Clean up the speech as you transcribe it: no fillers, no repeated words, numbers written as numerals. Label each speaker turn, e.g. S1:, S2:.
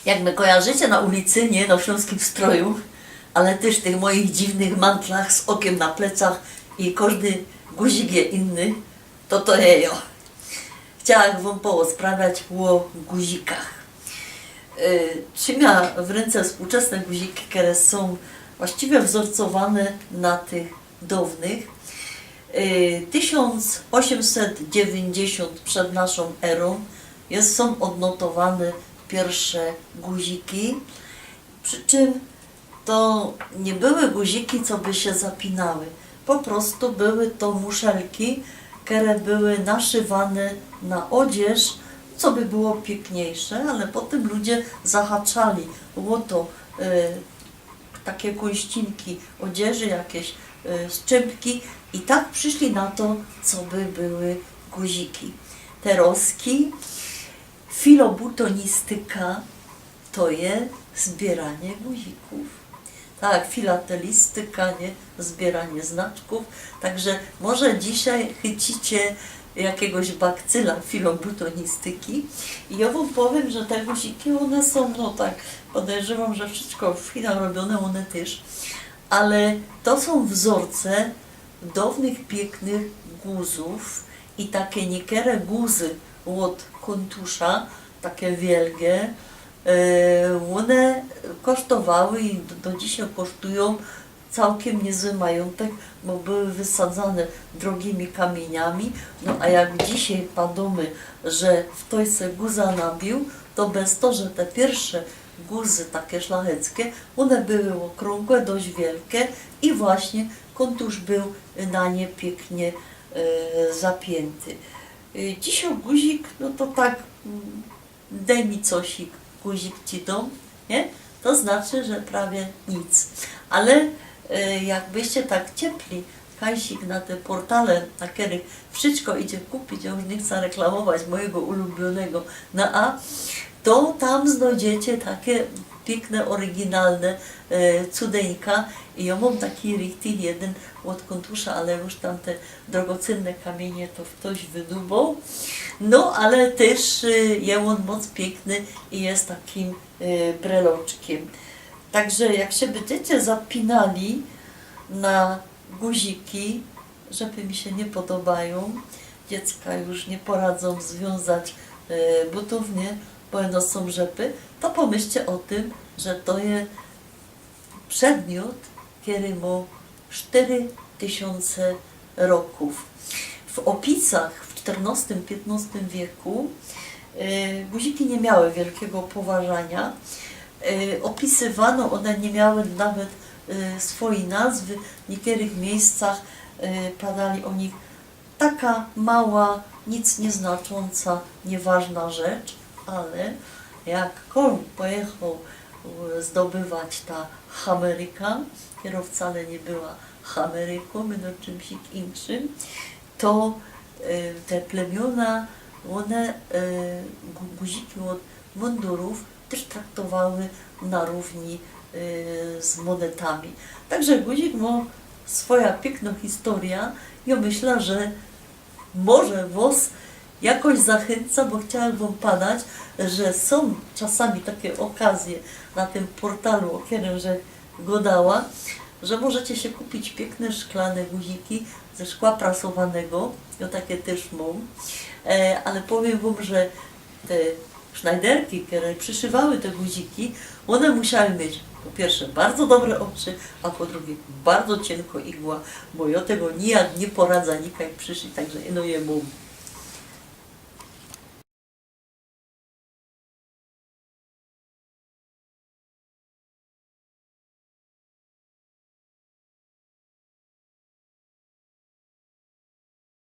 S1: Jak mnie kojarzycie na ulicy, nie na śląskim stroju, ale też tych moich dziwnych mantlach z okiem na plecach i każdy guzik je inny, to jejo. Chciałam wam porozprawiać o guzikach. Trzymia w ręce współczesne guziki, które są właściwie wzorcowane na tych dawnych. 1890 przed naszą erą są odnotowane pierwsze guziki, przy czym to nie były guziki, co by się zapinały. Po prostu były to muszelki, które były naszywane na odzież, co by było piękniejsze, ale potem ludzie zahaczali o to takie kościnki odzieży, jakieś szczypki i tak przyszli na to, co by były guziki. Teroski, filobutonistyka to jest zbieranie guzików. Tak, filatelistyka, nie? Zbieranie znaczków. Także może dzisiaj chycicie jakiegoś bakcyla filobutonistyki i ja wam powiem, że te guziki, one są, no tak, podejrzewam, że wszystko w Chinach robione, one też, ale to są wzorce dawnych, pięknych guzów i takie niektóre guzy od kontusza, takie wielkie, one kosztowały i do dzisiaj kosztują całkiem niezły majątek, bo były wysadzane drogimi kamieniami. No a jak dzisiaj padomy, że ktoś se guza nabił, to bez to, że te pierwsze guzy takie szlacheckie, one były okrągłe, dość wielkie i właśnie kontusz był na nie pięknie zapięty. Dzisiaj guzik, no to tak, daj mi cosik, guzik ci dom, nie? To znaczy, że prawie nic. Ale jakbyście tak ciepli kajsik na te portale, na których wszystko idzie kupić, ja już nie chcę reklamować mojego ulubionego na A, to tam znajdziecie takie piękne, oryginalne cudeńka. I ja mam taki richtig jeden od kontusza, ale już tam te drogocenne kamienie to ktoś wydubał. No, ale też jest on moc piękny i jest takim breloczkiem. Także jak się będziecie zapinali na guziki, żeby mi się nie podobają, dziecka już nie poradzą związać butów, nie, bo są rzepy, to pomyślcie o tym, że to jest przedmiot, który ma 4000 roków. W opisach w XIV-XV wieku guziki nie miały wielkiego poważania. Opisywano, one nie miały nawet swojej nazwy. W niektórych miejscach padali o nich taka mała, nic nieznacząca, nieważna rzecz, ale jak Kolumb pojechał zdobywać ta Ameryka, która wcale nie była Ameryką, no czymś innym, to te plemiona, one guziki od mundurów też traktowały na równi z monetami. Także guzik ma swoja piękna historia. Ja myślę, że może was jakoś zachęca, bo chciałam wam padać, że są czasami takie okazje na tym portalu, o którym że godała, że możecie się kupić piękne szklane guziki ze szkła prasowanego. Ja takie też mam. Ale powiem wam, że te sznajderki, które przyszywały te guziki, one musiały mieć po pierwsze bardzo dobre oczy, a po drugie bardzo cienko igła, bo ja tego nijak nie poradza nikaj przyszyć, także no je mam.